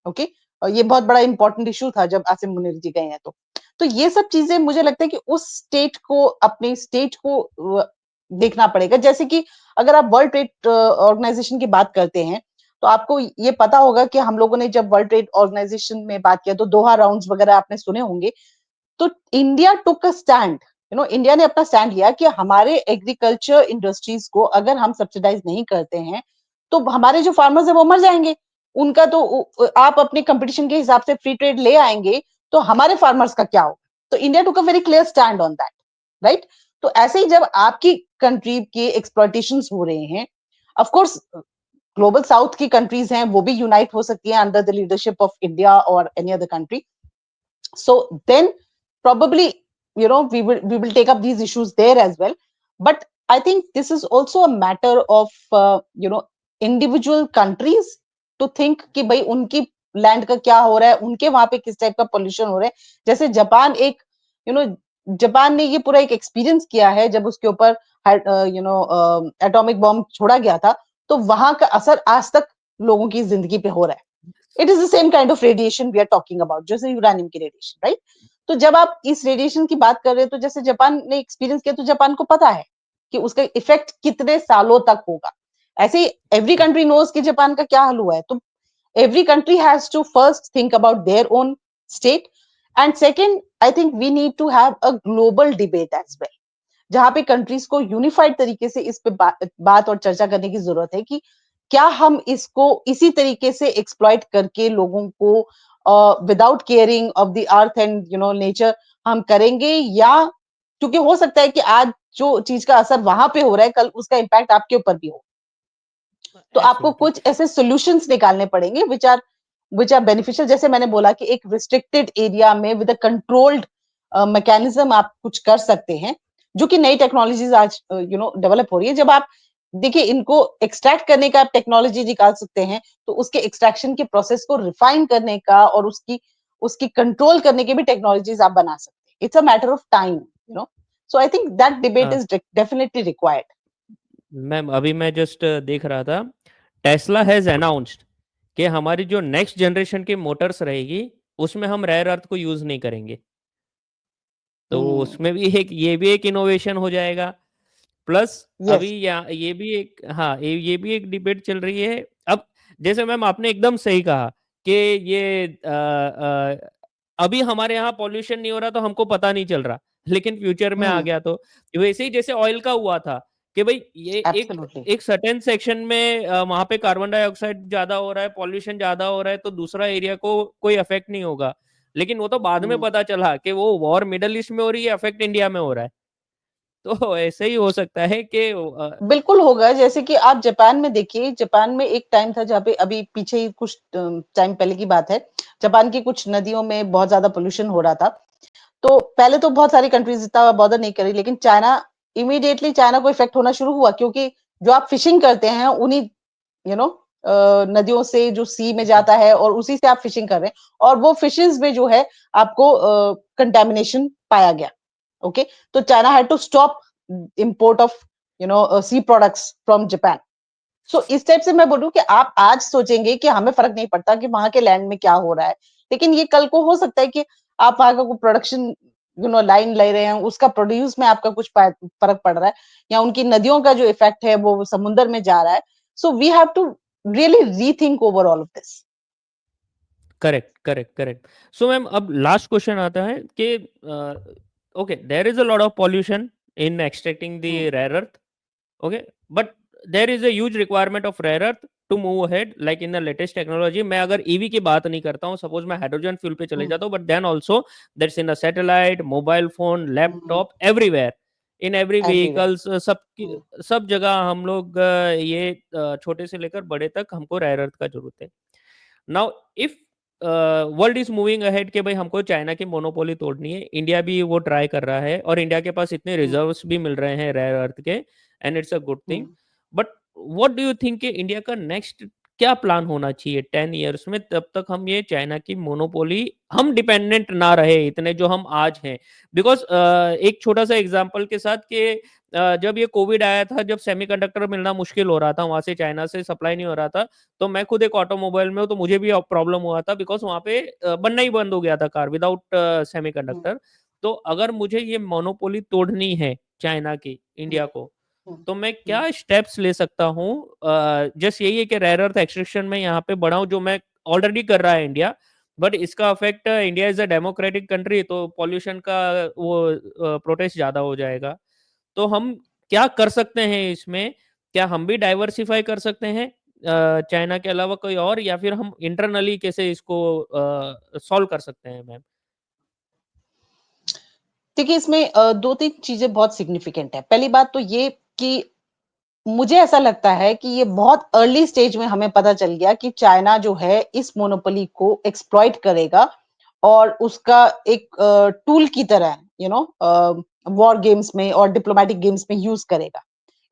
Okay. और ये बहुत बड़ा इंपॉर्टेंट इशू था जब आसिम मुनीर जी गए हैं. तो ये सब चीजें मुझे लगता है कि उस स्टेट को अपने स्टेट को देखना पड़ेगा. जैसे कि अगर आप वर्ल्ड ट्रेड ऑर्गेनाइजेशन की बात करते हैं तो आपको ये पता होगा कि हम लोगों ने जब वर्ल्ड ट्रेड ऑर्गेनाइजेशन में बात किया तो दोहा राउंड्स वगैरह आपने सुने होंगे. तो India took a stand. India ने अपना स्टैंड लिया कि हमारे एग्रीकल्चर इंडस्ट्रीज को अगर हम सब्सिडाइज नहीं करते हैं तो हमारे जो फार्मर्स है वो मर जाएंगे. उनका तो आप अपने कंपटीशन के हिसाब से फ्री ट्रेड ले आएंगे तो हमारे फार्मर्स का क्या होगा. तो India took a very clear stand on that, right. तो ऐसे ही जब आपकी कंट्री के एक्सप्लॉइटेशन हो रहे हैं, ऑफ कोर्स ग्लोबल साउथ की कंट्रीज हैं वो भी यूनाइट हो सकती हैं under the leadership of India और any other country. So then probably we will take up these issues there as well. But I think this is also a matter of individual countries to think कि भाई उनकी land का क्या हो रहा है, उनके वहां पे किस टाइप का पोल्यूशन हो रहा है. जैसे जापान एक यू नो जापान ने ये पूरा एक एक्सपीरियंस किया है जब उसके ऊपर एटॉमिक बॉम्ब छोड़ा गया था. तो वहां का असर आज तक लोगों की जिंदगी पे हो रहा है. It is the same kind of radiation we are talking about, जैसे यूरानियम की रेडिएशन, राइट. तो जब आप इस रेडिएशन की बात कर रहे हैं तो जैसे जापान ने एक्सपीरियंस किया तो जापान को पता है कि उसका इफेक्ट कितने सालों तक होगा. ऐसे ही एवरी कंट्री नोज कि जापान का क्या हाल हुआ है. तो every country has to first think about their own state. And second, I think we need to have a global debate as well, जहां पे कंट्रीज को यूनिफाइड तरीके से इस पे बात और चर्चा करने की जरूरत है कि क्या हम इसको इसी तरीके से एक्सप्लॉइट करके लोगों को without caring of the earth and nature हम करेंगे, या क्योंकि हो सकता है कि आज जो चीज का असर वहां पे हो रहा है कल उसका इम्पैक्ट आपके ऊपर भी हो. तो आपको एब्सोल्युटली। कुछ ऐसे सॉल्यूशंस निकालने पड़ेंगे विच आर बेनिफिशियल. जैसे मैंने बोला कि एक रिस्ट्रिक्टेड एरिया में विद अ कंट्रोल्ड मैकेनिज्म आप कुछ कर सकते हैं, जो कि नई टेक्नोलॉजीज आज डेवलप हो रही है. जब आप देखिए इनको एक्सट्रैक्ट करने का आप टेक्नोलॉजी निकाल सकते हैं तो उसके एक्सट्रैक्शन के प्रोसेस को रिफाइन करने का और उसकी उसकी कंट्रोल करने के भी टेक्नोलॉजीज आप बना सकते हैं. It's a matter of time. So I think that debate is definitely required. Ma'am अभी मैं जस्ट देख रहा था, टेस्ला हैज़ अनाउंस्ड कि हमारी जो नेक्स्ट जनरेशन की मोटर्स रहेगी उसमें हम रेयर अर्थ को यूज नहीं करेंगे। तो Hmm. उसमें भी एक ये भी एक इनोवेशन हो जाएगा। प्लस अभी Yes. ये भी एक, हाँ, ये भी एक डिबेट चल रही है। अब जैसे मैम आपने एकदम सही कहा कि ये अभी हमारे यहाँ पॉल्यूशन नहीं हो रहा तो हमको पता नहीं चल रहा, लेकिन फ्यूचर में आ Hmm. गया तो वैसे ही जैसे ऑयल का हुआ था कि भाई ये एक Absolutely. एक सर्टेन सेक्शन में वहां पे कार्बन डाइऑक्साइड ज्यादा हो रहा है, पॉल्यूशन ज्यादा हो रहा है, तो दूसरा एरिया को कोई इफेक्ट नहीं होगा। लेकिन वो तो बाद में Hmm. पता चला कि वो वॉर मिडल ईस्ट में हो रही है, इफेक्ट इंडिया में हो रहा है। तो ऐसे ही हो सकता है कि बिल्कुल होगा। जैसे कि आप जापान में देखिए, जापान में एक टाइम था जहाँ पे, अभी पीछे ही कुछ टाइम पहले की बात है, जापान की कुछ नदियों में बहुत ज्यादा पोल्यूशन हो रहा था। तो पहले तो बहुत सारी कंट्रीज इतना बॉदर नहीं करी, लेकिन चाइना, इमीडिएटली चाइना को इफेक्ट होना शुरू हुआ, क्योंकि जो आप फिशिंग करते हैं उन्हीं यू नो नदियों से जो सी में जाता है और उसी से आप फिशिंग कर रहे हैं, और वो फिशेज में जो है आपको कंटेमिनेशन पाया गया। ओके, तो China had to stop import of sea products from Japan. So इस टाइप से मैं बोलूं कि आप आज सोचेंगे कि हमें फर्क नहीं पड़ता कि वहां के लैंड में क्या हो रहा है, लेकिन ये कल को हो सकता है कि आप वहां का प्रोडक्शन लाइन ले रहे हैं, उसका प्रोड्यूस में आपका कुछ फर्क पड़ रहा है, या उनकी नदियों का जो इफेक्ट है वो समुद्र में जा रहा है। So we have to really rethink over all of this. Correct, correct, correct. So ma'am अब लास्ट क्वेश्चन आता है कि okay, there is a lot of pollution in extracting the rare earth, okay, but there is a huge requirement of rare earth to move ahead like in the latest technology. मैं अगर EV की बात नहीं करता हूँ, suppose मैं hydrogen fuel पे चले जाता हूँ, but then also that's in a satellite, mobile phone, laptop, everywhere, in every everywhere. Vehicles, सब जगह हम लोग ये छोटे से लेकर बड़े तक हमको रेयर अर्थ का जरूरत है। Now if world is moving ahead कि भाई हमको चाइना की मोनोपोली तोड़नी है, इंडिया भी वो ट्राई कर रहा है और इंडिया के पास इतने रिजर्व्स भी मिल रहे हैं रेयर अर्थ के, and it's a good thing. But what do you think कि इंडिया का नेक्स्ट क्या प्लान होना चाहिए 10 years में, तब तक हम ये चाइना की मोनोपोली, हम डिपेंडेंट ना रहे इतने जो हम आज हैं। बिकॉज एक छोटा सा एग्जांपल के साथ कि जब ये कोविड आया था, जब सेमीकंडक्टर मिलना मुश्किल हो रहा था, वहां से चाइना से सप्लाई नहीं हो रहा था, तो मैं खुद एक ऑटोमोबाइल में हूँ, तो मुझे भी प्रॉब्लम हुआ था, बिकॉज वहां पे बनना ही बंद हो गया था कार विदाउट सेमीकंडक्टर। तो अगर मुझे ये मोनोपोली तोड़नी है चाइना की इंडिया को, तो मैं क्या स्टेप्स ले सकता हूँ? जस्ट यही है कि रेयर अर्थ एक्सट्रैक्शन में यहाँ पे बढ़ाऊं, जो मैं ऑलरेडी कर रहा है इंडिया, बट इसका affect, India is a democratic country, तो पॉल्यूशन का वो प्रोटेस्ट ज्यादा हो जाएगा। तो हम क्या कर सकते हैं इसमें? क्या हम भी डाइवर्सिफाई कर सकते हैं चाइना के अलावा कोई और, या फिर हम इंटरनली कैसे इसको सॉल्व कर सकते हैं मैम? देखिए, इसमें दो तीन चीजें बहुत सिग्निफिकेंट है। पहली बात तो ये कि मुझे ऐसा लगता है कि ये बहुत अर्ली स्टेज में हमें पता चल गया कि चाइना जो है इस मोनोपोली को एक्सप्लॉइट करेगा, और उसका एक टूल की तरह वॉर गेम्स में और डिप्लोमेटिक गेम्स में यूज करेगा।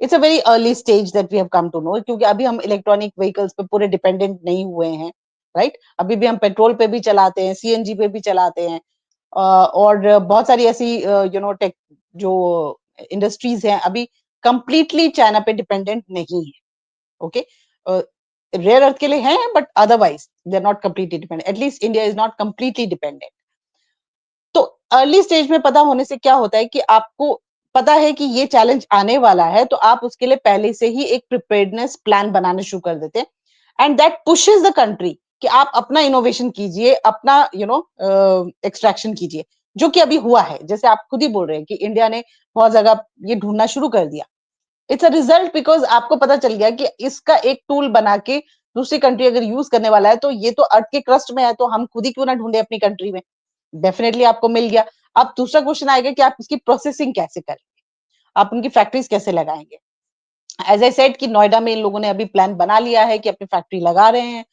It's a very early stage that we have come to know, क्योंकि अभी हम इलेक्ट्रॉनिक व्हीकल्स पे पूरे डिपेंडेंट नहीं हुए हैं, राइट? अभी भी हम पेट्रोल पे भी चलाते हैं, सीएनजी पे भी चलाते हैं, और बहुत सारी ऐसी टेक जो इंडस्ट्रीज हैं अभी कंप्लीटली चाइना पे डिपेंडेंट नहीं है। ओके, रेयर अर्थ के लिए हैं, but otherwise they are not completely dependent. At least India is not completely dependent. तो अर्ली स्टेज में पता होने से क्या होता है कि आपको पता है कि ये चैलेंज आने वाला है, तो आप उसके लिए पहले से ही एक प्रिपेयर्डनेस प्लान बनाना शुरू कर देते हैं, and that pushes the country कि आप अपना इनोवेशन कीजिए, अपना एक्सट्रैक्शन कीजिए, जो कि अभी हुआ है। जैसे आप खुद ही बोल रहे हैं कि इंडिया ने बहुत जगह ये ढूंढना शुरू कर दिया। इट्स अ रिजल्ट, बिकॉज आपको पता चल गया कि इसका एक टूल बना के दूसरी कंट्री अगर यूज करने वाला है, तो ये तो अर्थ के क्रस्ट में है, तो हम खुद ही क्यों ना ढूंढे अपनी कंट्री में। डेफिनेटली आपको मिल गया। अब दूसरा क्वेश्चन आएगा कि आप इसकी प्रोसेसिंग कैसे करेंगे, आप उनकी फैक्ट्रीज कैसे लगाएंगे। एज आई सेड कि नोएडा में इन लोगों ने अभी प्लान बना लिया है कि अपनी फैक्ट्री लगा रहे हैं,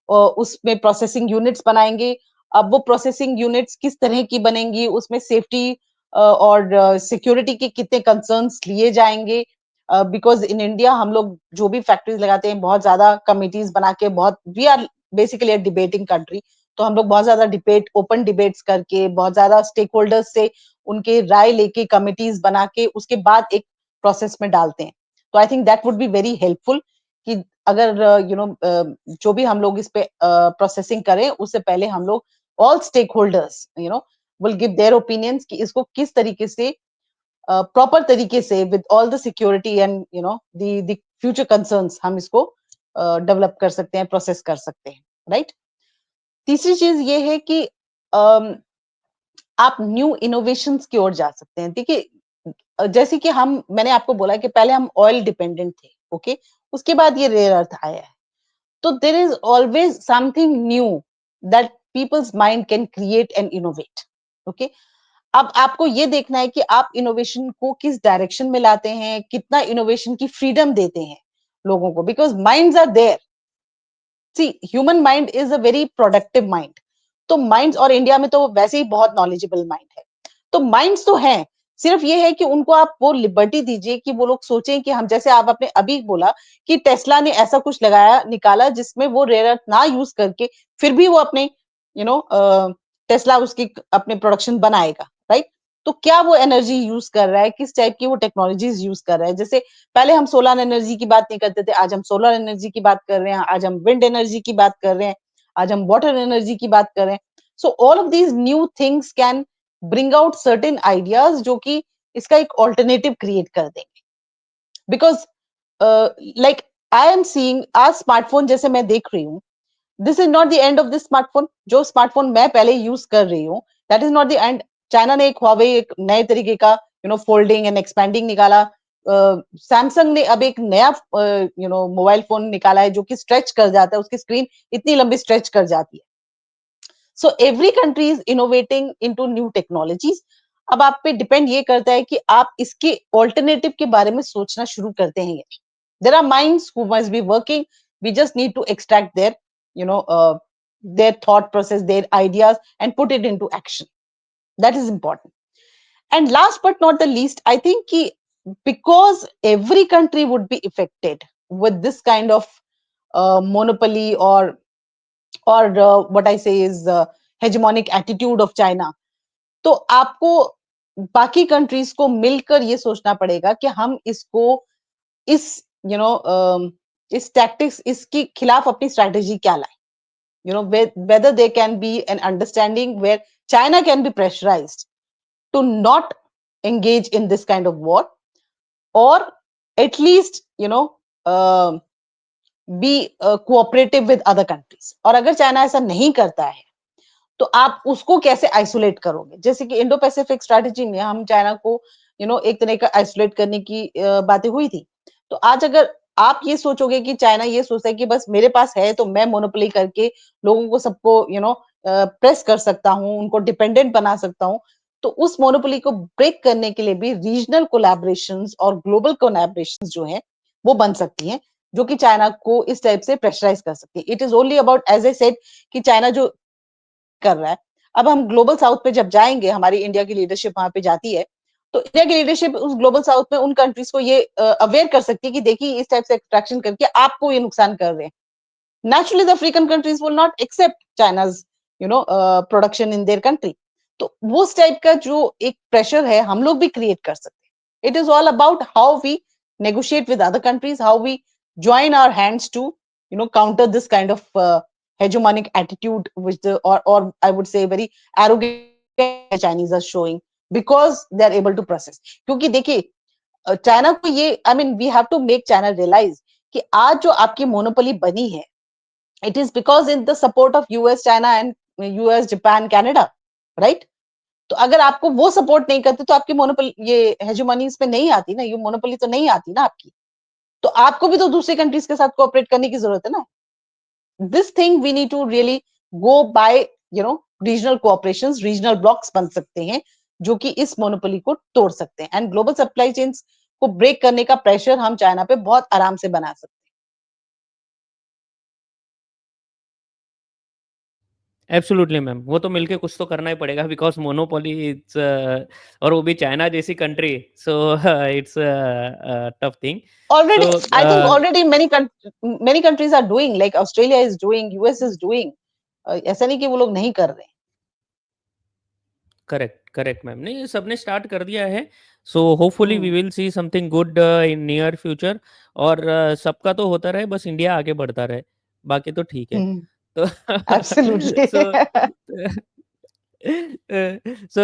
और उसमें प्रोसेसिंग यूनिट्स बनाएंगे। अब वो प्रोसेसिंग यूनिट्स किस तरह की बनेंगी, उसमें सेफ्टी और सिक्योरिटी के कितने कंसर्न्स लिए जाएंगे, बिकॉज इन इंडिया हम लोग जो भी फैक्ट्रीज लगाते हैं, बहुत ज्यादा कमिटीज बना के, बहुत, we are basically a debating country, तो हम लोग बहुत ज्यादा डिबेट, ओपन डिबेट्स करके, बहुत ज्यादा स्टेक होल्डर्स से उनके राय लेके कमिटीज बना के उसके बाद एक प्रोसेस में डालते हैं। तो I think that would be very helpful कि अगर जो भी हम लोग इस पे प्रोसेसिंग करें, उससे पहले हम लोग all stakeholders, will give their opinions कि इसको किस तरीके से प्रॉपर तरीके से with all the security and the future concerns हम इसको डेवलप कर सकते हैं, प्रोसेस कर सकते हैं, राइट। तीसरी चीज ये है कि आप न्यू इनोवेशंस की ओर जा सकते हैं। देखिए, जैसे कि मैंने आपको बोला कि पहले हम ऑयल डिपेंडेंट थे, ओके, उसके बाद ये रेयर अर्थ आया है। तो there is always something knew that people's mind can create and innovate, okay. अब आपको ये देखना है कि आप इनोवेशन को किस डायरेक्शन में लाते हैं, कितना इनोवेशन की फ्रीडम देते हैं लोगों को, because minds are there. See, human mind is a very productive mind. तो माइंड्स, और इंडिया में तो वैसे ही बहुत नॉलेजेबल माइंड है, तो माइंड्स तो हैं। सिर्फ ये है कि उनको आप वो लिबर्टी दीजिए कि वो लोग सोचें कि हम, जैसे आप अपने अभी बोला कि टेस्ला ने ऐसा कुछ लगाया निकाला जिसमें वो रेयर अर्थ ना यूज करके फिर भी वो अपने टेस्ला उसकी अपने प्रोडक्शन बनाएगा, राइट। तो क्या वो एनर्जी यूज कर रहा है, किस टाइप की वो टेक्नोलॉजीज यूज कर रहा है। जैसे पहले हम सोलर एनर्जी की बात नहीं करते थे, आज हम सोलर एनर्जी की बात कर रहे हैं, आज हम विंड एनर्जी की बात कर रहे हैं, आज हम वाटर एनर्जी की बात कर रहे हैं। So all of these new things can bring out certain ideas जो कि इसका एक ऑल्टरनेटिव क्रिएट कर देंगे। Because like I am seeing आज स्मार्टफोन जैसे मैं देख रही हूँ, this is not the end of this smartphone. जो स्मार्टफोन मैं पहले यूज कर रही हूँ, that is not the end. China ने एक हुआवे, एक नए तरीके का फोल्डिंग एंड एक्सपैंडिंग निकाला। सैमसंग ने अब एक नया मोबाइल फोन निकाला है जो कि स्ट्रेच कर जाता है, उसकी स्क्रीन इतनी लंबी स्ट्रेच कर जाती है। So every country is innovating into new technologies. अब आप पे डिपेंड ये करता है कि आप इसके ऑल्टरनेटिव के बारे में सोचना शुरू करते हैं। There are minds who must be working, we just need to extract their their thought process, their ideas, and put it into action. That is important. And last but not the least, I think because every country would be affected with this kind of monopoly or what I say is hegemonic attitude of China. तो आपको बाकी countries को मिलकर ये सोचना पड़ेगा कि हम इसको इस इस टैक्टिक्स, इसके खिलाफ अपनी स्ट्रैटेजी क्या लाए। Whether there can be an understanding where China can be pressurized to not engage in this kind of war, or at least be cooperative with other countries. और अगर चाइना ऐसा नहीं करता है तो आप उसको कैसे आइसोलेट करोगे। जैसे कि इंडो पैसिफिक स्ट्रैटेजी में हम चाइना को एक तरह का आइसोलेट करने की बातें हुई थी। तो आज अगर आप ये सोचोगे कि चाइना ये सोचता है कि बस मेरे पास है तो मैं मोनोपोली करके लोगों को सबको प्रेस कर सकता हूँ, उनको डिपेंडेंट बना सकता हूँ, तो उस मोनोपोली को ब्रेक करने के लिए भी रीजनल कोलैबोरेशंस और ग्लोबल कोलैबोरेशंस जो है वो बन सकती हैं, जो कि चाइना को इस टाइप से प्रेशराइज कर सकती है। It is only about, as a said, कि चाइना जो कर रहा है। अब हम ग्लोबल साउथ पे जब जाएंगे, हमारी इंडिया की लीडरशिप वहां पे जाती है, तो इंडिया की लीडरशिप उस ग्लोबल साउथ में उन कंट्रीज को ये अवेयर कर सकती है कि देखिए इस टाइप से एक्सट्रैक्शन करके आपको ये नुकसान कर रहे हैं। Naturally the African countries will not accept China's production in their country. तो वो उस टाइप का जो एक प्रेशर है हम लोग भी क्रिएट कर सकते हैं। It is all about how we negotiate with other countries, how we join our hands to counter this kind of hegemonic attitude which or I would say very arrogant Chinese are showing, because they are able to process. क्योंकि देखिए China को ये, I mean we have to make China realize कि आज जो आपकी monopoly बनी है, it is because in the support of US, China and US, Japan, Canada, right. तो अगर आपको वो सपोर्ट नहीं करते तो आपकी मोनोपोली, ये हेजेमनी इसमें नहीं आती ना, ये मोनोपोली तो नहीं आती ना आपकी। तो आपको भी तो दूसरी कंट्रीज के साथ कोऑपरेट करने की जरूरत है ना। This thing we need to really go by regional cooperations, regional blocks बन सकते हैं जो कि इस मोनोपोली को तोड़ सकते हैं, एंड ग्लोबल सप्लाई चेन्स को ब्रेक करने का प्रेशर हम चाइना पे बहुत आराम से बना सकते हैं। एब्सोल्युटली मैम, वो तो मिलके कुछ तो करना ही पड़ेगा, बिकॉज मोनोपोली इट्स और वो भी चाइना जैसी country, so it's tough thing. Already, so I think already many countries are doing, like Australia is doing, US is doing. ऐसा नहीं कि वो लोग नहीं कर रहे हैं। करेक्ट करेक्ट मैम, नहीं सबने स्टार्ट कर दिया है। So hopefully we will see something good in near future. और सबका तो होता रहे, बस इंडिया आगे बढ़ता रहे, बाकी तो ठीक है। हम्म Absolutely. So so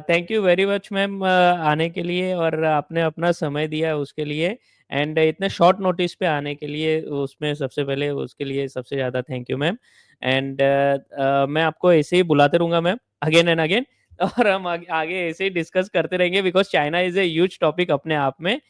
thank you very much ma'am आने के लिए, और आपने अपना समय दिया उसके लिए, एंड इतने शॉर्ट नोटिस पे आने के लिए, उसमें सबसे पहले उसके लिए सबसे ज़्यादा थैंक यू मैम। एंड मैं आपको ऐसे ही बुलाते रहूँगा मैम, अगेन एंड अगेन। और हम आगे आगे ऐसे ही डिस्कस करते रहेंगे, because China is a huge topic अपने आप में।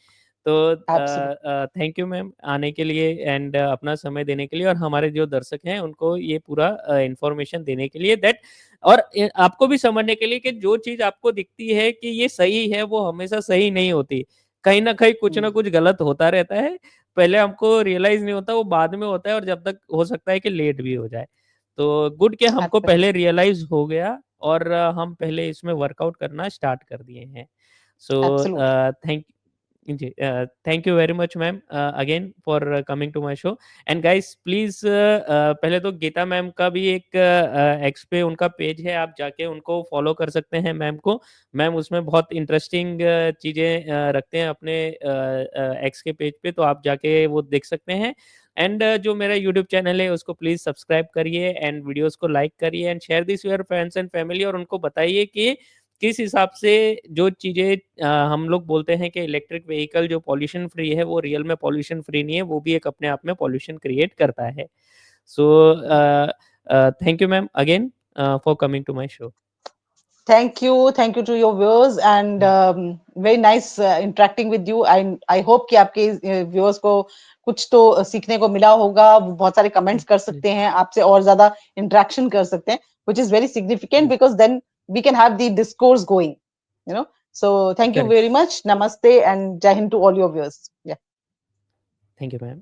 तो Absolutely. थैंक यू मैम आने के लिए, एंड अपना समय देने के लिए, और हमारे जो दर्शक हैं उनको ये पूरा इन्फॉर्मेशन देने के लिए, दैट, और आपको भी समझने के लिए कि जो चीज़ आपको दिखती है कि ये सही है, वो हमेशा सही नहीं होती। कहीं न कहीं कुछ न Mm. कुछ गलत होता रहता है। पहले हमको रियलाइज़ नहीं होता, वो बाद में होता है, और जब तक हो सकता है कि लेट भी हो जाए। तो गुड कि हमको Absolutely. पहले रियलाइज़ हो गया, और हम पहले इसमें वर्कआउट करना स्टार्ट कर दिए हैं। So Absolutely. Thank ji, thank you very much ma'am again for coming to my show. And guys please, पहले तो गीता मैम का भी एक एक्स पे उनका पेज है, आप जाके उनको फॉलो कर सकते हैं मैम को। मैम उसमें बहुत इंटरेस्टिंग चीज़ें रखते हैं अपने एक्स के पेज पे, तो आप जाके वो देख सकते हैं। एंड जो मेरा यूट्यूब चैनल है उसको प्लीज़ सब्सक्राइब करिए, एंड वीडियोज़ को लाइक करिए, and share this your friends and family, और उनको बताइए कि किस हिसाब से जो चीज़ें हम लोग बोलते हैं कि इलेक्ट्रिक व्हीकल जो पॉल्यूशन फ्री है, वो रियल में पॉल्यूशन फ्री नहीं है, वो भी एक अपने आप में पॉल्यूशन क्रिएट करता है। So thank you ma'am again for coming to my show. Thank you to your viewers, and very nice interacting with you. I hope कि आपके viewers को कुछ तो सीखने को मिला होगा। वो बहुत सारे कमेंट्स कर सकते हैं, आपसे और ज्यादा इंटरेक्शन कर सकते हैं, which is very significant because then we can have the discourse going, you know. So thank you correct, very much. Namaste and Jai Hind to all your viewers. Yeah. Thank you ma'am.